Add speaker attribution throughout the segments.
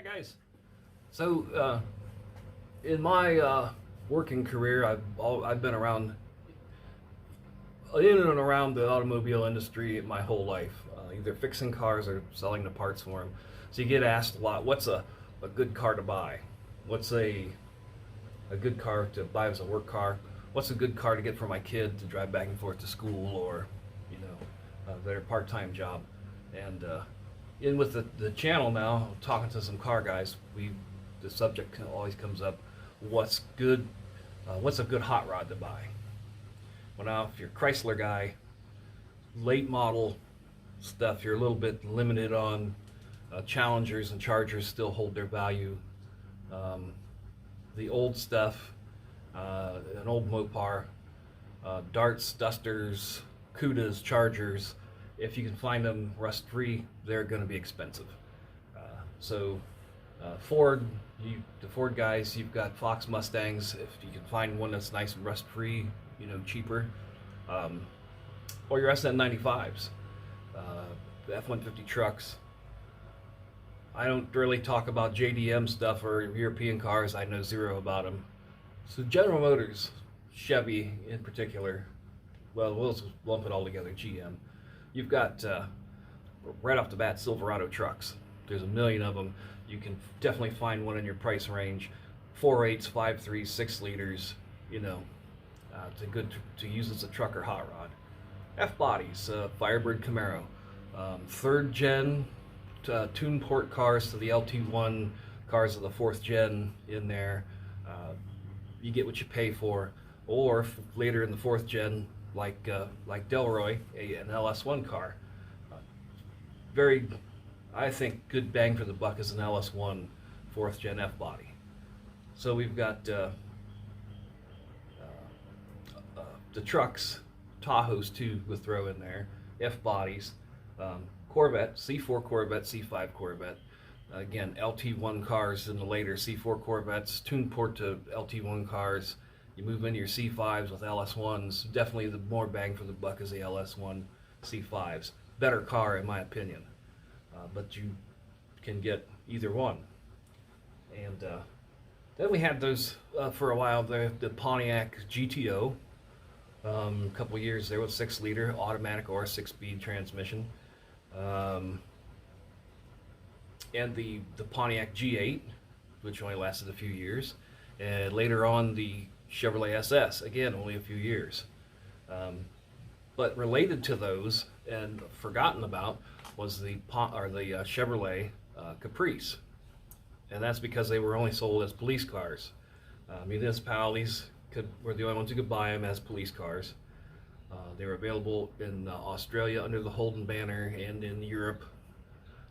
Speaker 1: Guys, so in my working career, I've been around in and around the automobile industry my whole life, either fixing cars or selling the parts for them. So you get asked a lot, what's a good car to buy? What's a good car to buy as a work car? What's a good car to get for my kid to drive back and forth to school, or their part-time job? And in with the channel now, talking to some car guys, the subject always comes up: what's good? What's a good hot rod to buy? Well, now if you're a Chrysler guy, late model stuff, you're a little bit limited on. Challengers and Chargers still hold their value. The old stuff, an old Mopar, Darts, Dusters, Cudas, Chargers, if you can find them rust-free, they're going to be expensive. Ford, the Ford guys, you've got Fox Mustangs. If you can find one that's nice and rust-free, cheaper, or your SN95s, the F-150 trucks. I don't really talk about JDM stuff or European cars. I know zero about them. So General Motors, Chevy in particular, well, we'll just lump it all together, GM. You've got, right off the bat, Silverado trucks. There's a million of them. You can definitely find one in your price range. 4.8s, 5.3s, 6 liters, it's a good to use as a truck or hot rod. F-bodies, Firebird Camaro. Third gen tune port cars to the LT1 cars of the 4th gen in there. You get what you pay for. Or later in the 4th gen, like Delroy, an LS1 car. Very, I think, good bang for the buck is an LS1 4th gen F-body. So we've got the trucks, Tahoes too, we'll throw in there, F-bodies, Corvette, C4 Corvette, C5 Corvette. Again, LT1 cars in the later C4 Corvettes, tune port to LT1 cars. You move into your C5s with LS1s. Definitely the more bang for the buck is the LS1 C5s. Better car in my opinion, but you can get either one. And then we had those for a while, the Pontiac GTO. A couple years there with 6-liter automatic or 6-speed transmission. And the Pontiac G8, which only lasted a few years. And later on the Chevrolet SS, again, only a few years. But related to those and forgotten about was the Chevrolet Caprice. And that's because they were only sold as police cars. Municipalities were the only ones who could buy them as police cars. They were available in Australia under the Holden banner and in Europe.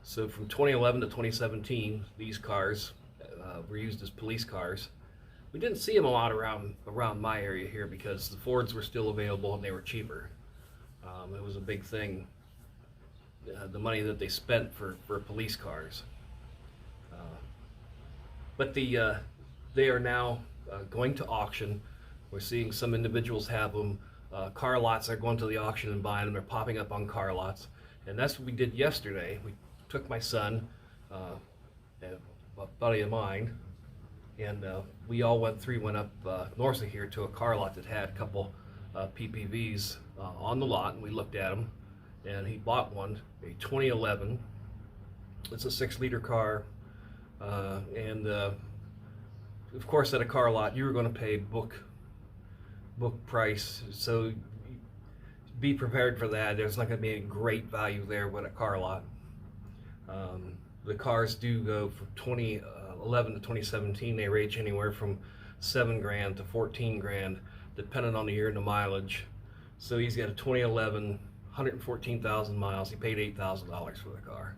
Speaker 1: So from 2011 to 2017, these cars were used as police cars. We didn't see them a lot around my area here because the Fords were still available and they were cheaper. It was a big thing, the money that they spent for police cars. But they are now going to auction. We're seeing some individuals have them. Car lots are going to the auction and buying them. They're popping up on car lots. And that's what we did yesterday. We took my son, a buddy of mine, and we all went up north of here to a car lot that had a couple PPVs on the lot, and we looked at them. And he bought one, a 2011. It's a 6-liter car, and of course at a car lot you were going to pay book price, so be prepared for that. There's not going to be any great value there with a car lot. The cars do go from 2011 to 2017. They range anywhere from $7,000 to $14,000, depending on the year and the mileage. So he's got a 2011, 114,000 miles. He paid $8,000 for the car.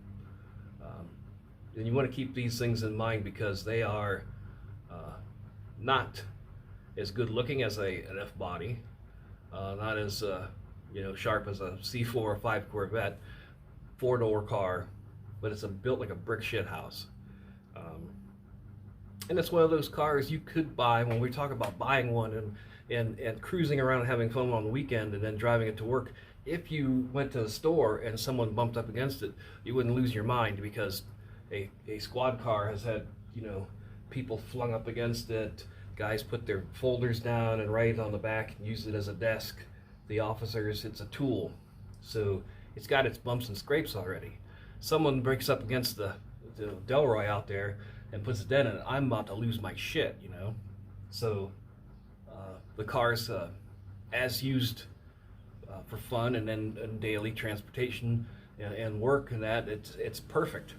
Speaker 1: And you want to keep these things in mind because they are not as good looking as an F-body, not as sharp as a C4 or 5 Corvette, 4-door car, but it's built like a brick shit house. And it's one of those cars you could buy when we talk about buying one and cruising around and having fun on the weekend and then driving it to work. If you went to the store and someone bumped up against it, you wouldn't lose your mind because a squad car has had, you know, people flung up against it. Guys put their folders down and write on the back and use it as a desk. The officers, it's a tool. So it's got its bumps and scrapes already. Someone breaks up against the Delroy out there and puts a dent in it, I'm about to lose my shit, you know? So the car's as used for fun and daily transportation and work and that, it's perfect.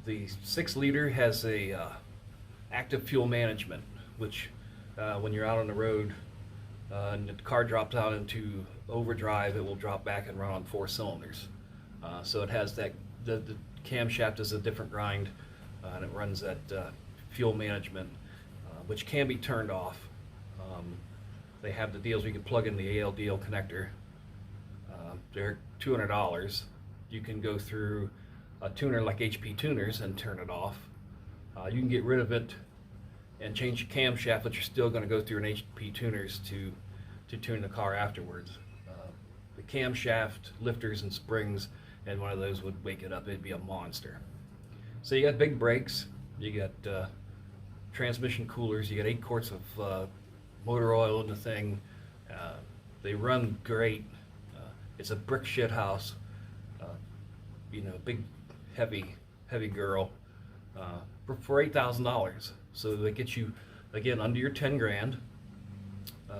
Speaker 1: The 6-liter has a active fuel management, which when you're out on the road and the car drops out into overdrive, it will drop back and run on 4 cylinders. So it has that, the camshaft is a different grind, and it runs that fuel management, which can be turned off. They have the deals where you can plug in the ALDL connector. They're $200. You can go through a tuner like HP Tuners and turn it off. You can get rid of it and change the camshaft, but you're still going to go through an HP Tuners to tune the car afterwards. The camshaft, lifters, and springs, and one of those would wake it up. It'd be a monster. So you got big brakes, you got transmission coolers, you got 8 quarts of motor oil in the thing. They run great. It's a brick shit house. You know, big, heavy girl. For $8,000. So they get you, again, under your 10 grand.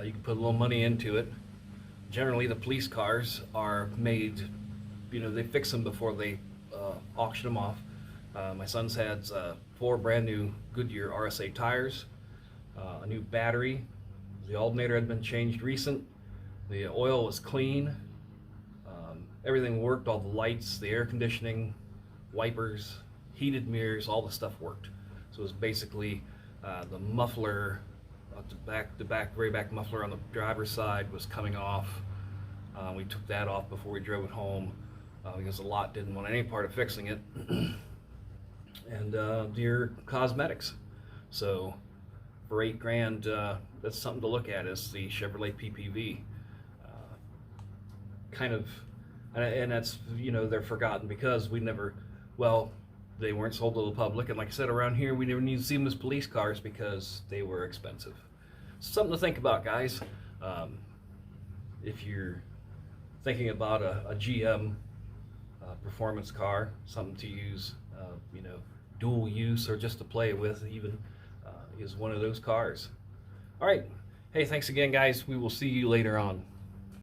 Speaker 1: You can put a little money into it. Generally, the police cars are made, you know, they fix them before they auction them off. My son's had 4 brand new Goodyear RSA tires, a new battery. The alternator had been changed recent. The oil was clean. Everything worked, all the lights, the air conditioning, wipers, heated mirrors, all the stuff worked. So it was basically the muffler, the very back muffler on the driver's side was coming off. We took that off before we drove it home because the lot didn't want any part of fixing it. And your cosmetics. So for 8 grand, that's something to look at, is the Chevrolet PPV. Kind of, and that's, you know, they're forgotten because we never, well, they weren't sold to the public, and like I said, around here we never need to see them as police cars because they were expensive. Something to think about, guys. If you're thinking about a GM performance car, something to use, you know, dual use or just to play with even, is one of those cars. All right. Hey, thanks again, guys. We will see you later on.